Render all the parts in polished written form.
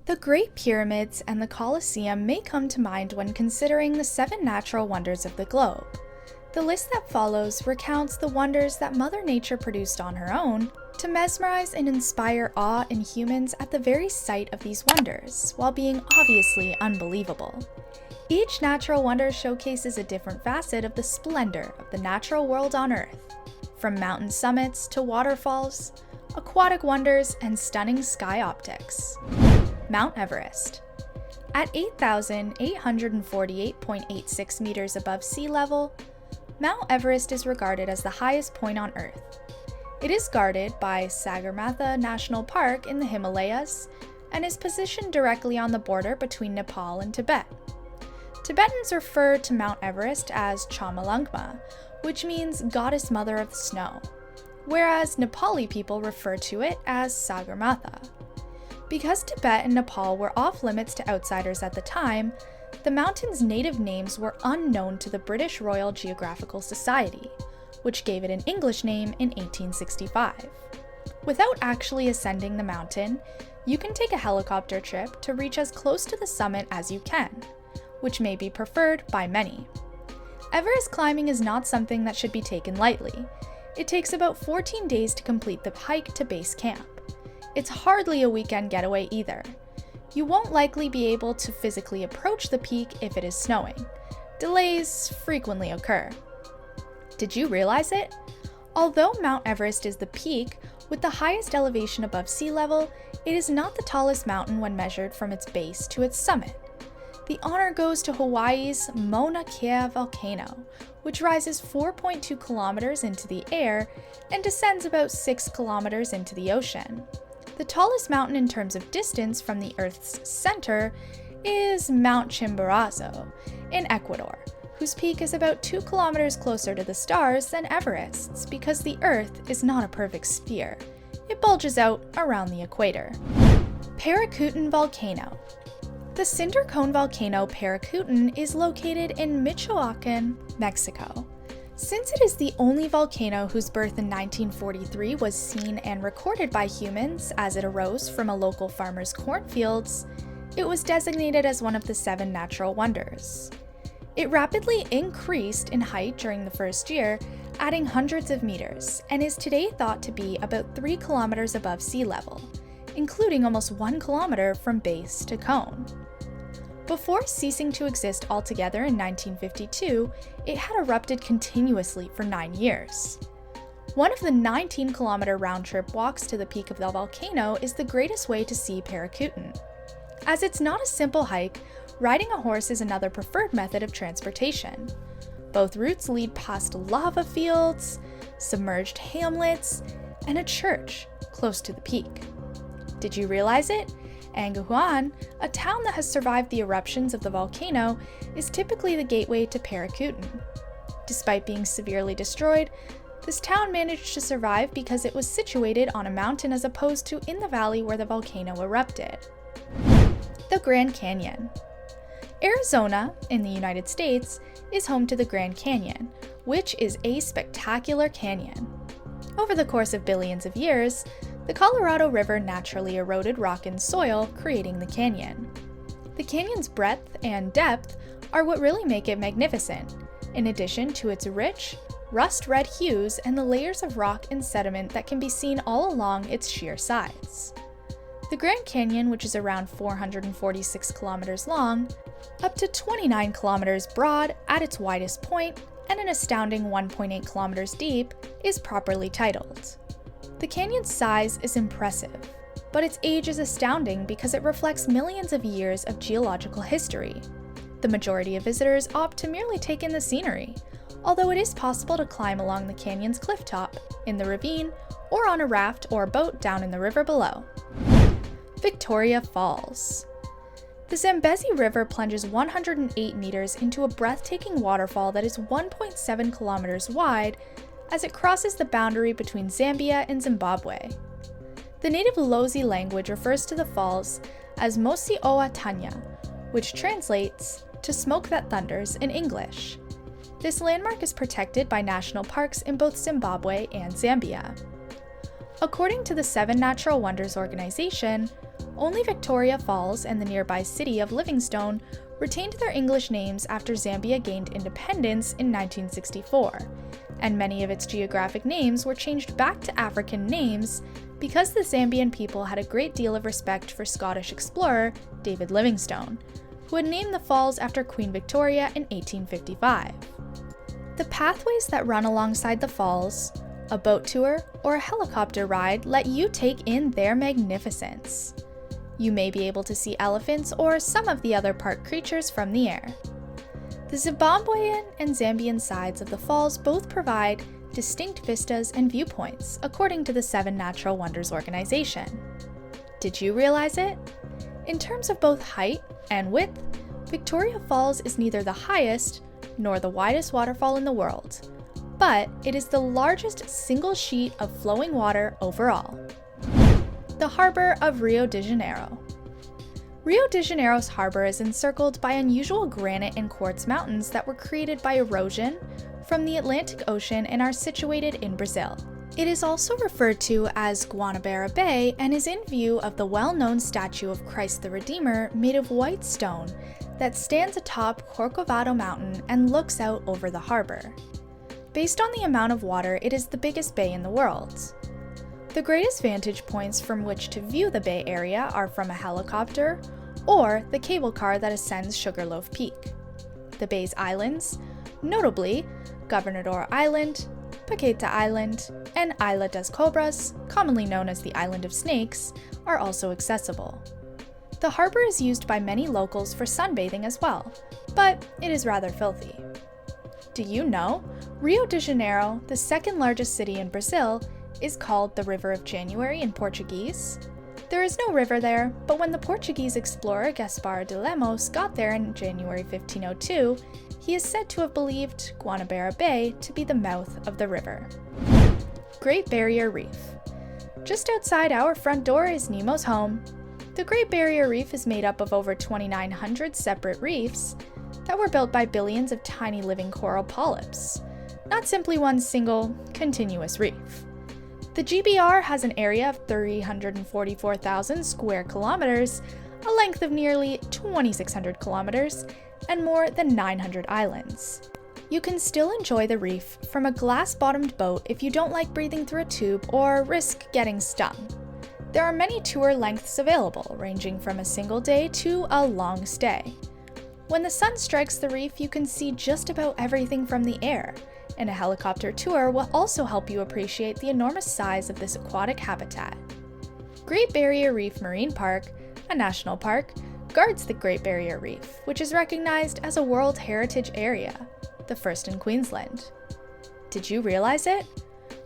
The Great Pyramids and the Colosseum may come to mind when considering the 7 natural wonders of the globe. The list that follows recounts the wonders that Mother Nature produced on her own to mesmerize and inspire awe in humans at the very sight of these wonders, while being obviously unbelievable. Each natural wonder showcases a different facet of the splendor of the natural world on Earth, from mountain summits to waterfalls, aquatic wonders, and stunning sky optics. Mount Everest. At 8,848.86 meters above sea level, Mount Everest is regarded as the highest point on Earth. It is guarded by Sagarmatha National Park in the Himalayas and is positioned directly on the border between Nepal and Tibet. Tibetans refer to Mount Everest as Chamalungma, which means Goddess Mother of the Snow, whereas Nepali people refer to it as Sagarmatha. Because Tibet and Nepal were off-limits to outsiders at the time, the mountain's native names were unknown to the British Royal Geographical Society, which gave it an English name in 1865. Without actually ascending the mountain, you can take a helicopter trip to reach as close to the summit as you can, which may be preferred by many. Everest climbing is not something that should be taken lightly. It takes about 14 days to complete the hike to base camp. It's hardly a weekend getaway either. You won't likely be able to physically approach the peak if it is snowing. Delays frequently occur. Did you realize it? Although Mount Everest is the peak with the highest elevation above sea level, it is not the tallest mountain when measured from its base to its summit. The honor goes to Hawaii's Mauna Kea volcano, which rises 4.2 kilometers into the air and descends about 6 kilometers into the ocean. The tallest mountain in terms of distance from the Earth's center is Mount Chimborazo in Ecuador, whose peak is about 2 kilometers closer to the stars than Everest's because the Earth is not a perfect sphere. It bulges out around the equator. PARICUTIN volcano. The cinder cone volcano PARICUTIN is located in Michoacan, Mexico. Since it is the only volcano whose birth in 1943 was seen and recorded by humans as it arose from a local farmer's cornfields, it was designated as one of the 7 natural wonders. It rapidly increased in height during the first year, adding hundreds of meters, and is today thought to be about 3 kilometers above sea level, including almost 1 kilometer from base to cone. Before ceasing to exist altogether in 1952, it had erupted continuously for 9 years. One of the 19-kilometer round-trip walks to the peak of the volcano is the greatest way to see PARICUTIN. As it's not a simple hike, riding a horse is another preferred method of transportation. Both routes lead past lava fields, submerged hamlets, and a church close to the peak. Did you realize it? Angahuan, a town that has survived the eruptions of the volcano, is typically the gateway to PARICUTIN. Despite being severely destroyed, this town managed to survive because it was situated on a mountain as opposed to in the valley where the volcano erupted. The Grand Canyon. Arizona, in the United States, is home to the Grand Canyon, which is a spectacular canyon. Over the course of billions of years, the Colorado River naturally eroded rock and soil, creating the canyon. The canyon's breadth and depth are what really make it magnificent, in addition to its rich, rust-red hues and the layers of rock and sediment that can be seen all along its sheer sides. The Grand Canyon, which is around 446 kilometers long, up to 29 kilometers broad at its widest point, and an astounding 1.8 kilometers deep, is properly titled. The canyon's size is impressive, but its age is astounding because it reflects millions of years of geological history. The majority of visitors opt to merely take in the scenery, although it is possible to climb along the canyon's cliff top, in the ravine, or on a raft or boat down in the river below. Victoria Falls. The Zambezi River plunges 108 meters into a breathtaking waterfall that is 1.7 kilometers wide as it crosses the boundary between Zambia and Zimbabwe. The native Lozi language refers to the falls as Mosi Oa Tanya, which translates to smoke that thunders in English. This landmark is protected by national parks in both Zimbabwe and Zambia. According to the 7 Natural Wonders organization, Only Victoria Falls and the nearby city of Livingstone retained their English names after Zambia gained independence in 1964, and many of its geographic names were changed back to African names because the Zambian people had a great deal of respect for Scottish explorer David Livingstone, who had named the falls after Queen Victoria in 1855. The pathways that run alongside the falls, a boat tour, or a helicopter ride let you take in their magnificence. You may be able to see elephants or some of the other park creatures from the air. The Zimbabwean and Zambian sides of the falls both provide distinct vistas and viewpoints, according to the Seven Natural Wonders organization. Did you realize it? In terms of both height and width, Victoria Falls is neither the highest nor the widest waterfall in the world, but it is the largest single sheet of flowing water overall. The harbor of Rio de Janeiro. Rio de Janeiro's harbor is encircled by unusual granite and quartz mountains that were created by erosion from the Atlantic Ocean and are situated in Brazil. It is also referred to as Guanabara Bay and is in view of the well-known statue of Christ the Redeemer made of white stone that stands atop Corcovado Mountain and looks out over the harbor. Based on the amount of water, it is the biggest bay in the world. The greatest vantage points from which to view the bay area are from a helicopter or the cable car that ascends Sugarloaf Peak. The bay's islands, notably Governador Island, Paqueta Island, and Isla das Cobras, commonly known as the Island of Snakes, are also accessible. The harbor is used by many locals for sunbathing as well, but it is rather filthy. Do you know, Rio de Janeiro, the second largest city in Brazil, is called the River of January in Portuguese? There is no river there, but when the Portuguese explorer Gaspar de Lemos got there in January 1502, he is said to have believed Guanabara Bay to be the mouth of the river. Great Barrier Reef. Just outside our front door is Nemo's home. The Great Barrier Reef is made up of over 2,900 separate reefs that were built by billions of tiny living coral polyps, not simply one single, continuous reef. The GBR has an area of 344,000 square kilometers, a length of nearly 2,600 kilometers, and more than 900 islands. You can still enjoy the reef from a glass-bottomed boat if you don't like breathing through a tube or risk getting stung. There are many tour lengths available, ranging from a single day to a long stay. When the sun strikes the reef, you can see just about everything from the air, and a helicopter tour will also help you appreciate the enormous size of this aquatic habitat. Great Barrier Reef Marine Park, a national park, guards the Great Barrier Reef, which is recognized as a World Heritage Area, the first in Queensland. Did you realize it?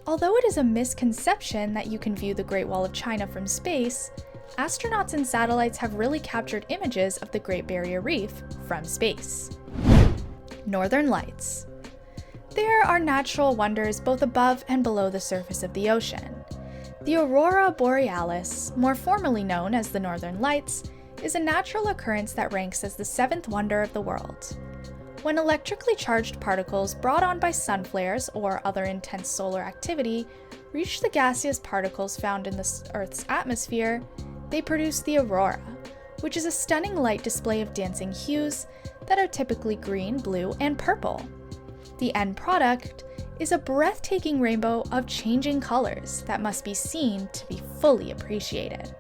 Although it is a misconception that you can view the Great Wall of China from space, astronauts and satellites have really captured images of the Great Barrier Reef from space. Northern Lights. There are natural wonders both above and below the surface of the ocean. The aurora borealis, more formally known as the Northern Lights, is a natural occurrence that ranks as the seventh wonder of the world. When electrically charged particles brought on by sun flares or other intense solar activity reach the gaseous particles found in the Earth's atmosphere, they produce the aurora, which is a stunning light display of dancing hues that are typically green, blue, and purple. The end product is a breathtaking rainbow of changing colors that must be seen to be fully appreciated.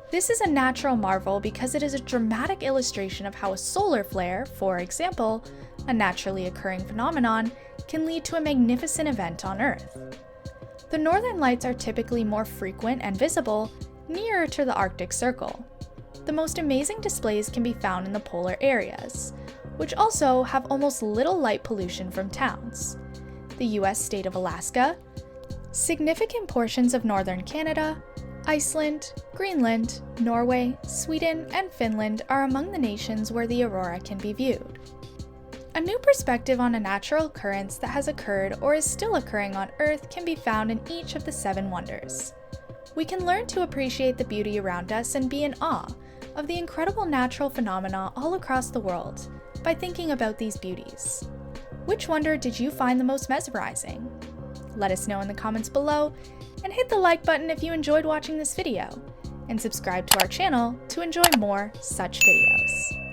This is a natural marvel because it is a dramatic illustration of how a solar flare, for example, a naturally occurring phenomenon, can lead to a magnificent event on Earth. The northern lights are typically more frequent and visible nearer to the Arctic Circle. The most amazing displays can be found in the polar areas, which also have almost little light pollution from towns. The US state of Alaska, significant portions of northern Canada, Iceland, Greenland, Norway, Sweden, and Finland are among the nations where the aurora can be viewed. A new perspective on a natural occurrence that has occurred or is still occurring on Earth can be found in each of the seven wonders. We can learn to appreciate the beauty around us and be in awe of the incredible natural phenomena all across the world by thinking about these beauties. Which wonder did you find the most mesmerizing? Let us know in the comments below, and hit the like button if you enjoyed watching this video. and subscribe to our channel to enjoy more such videos.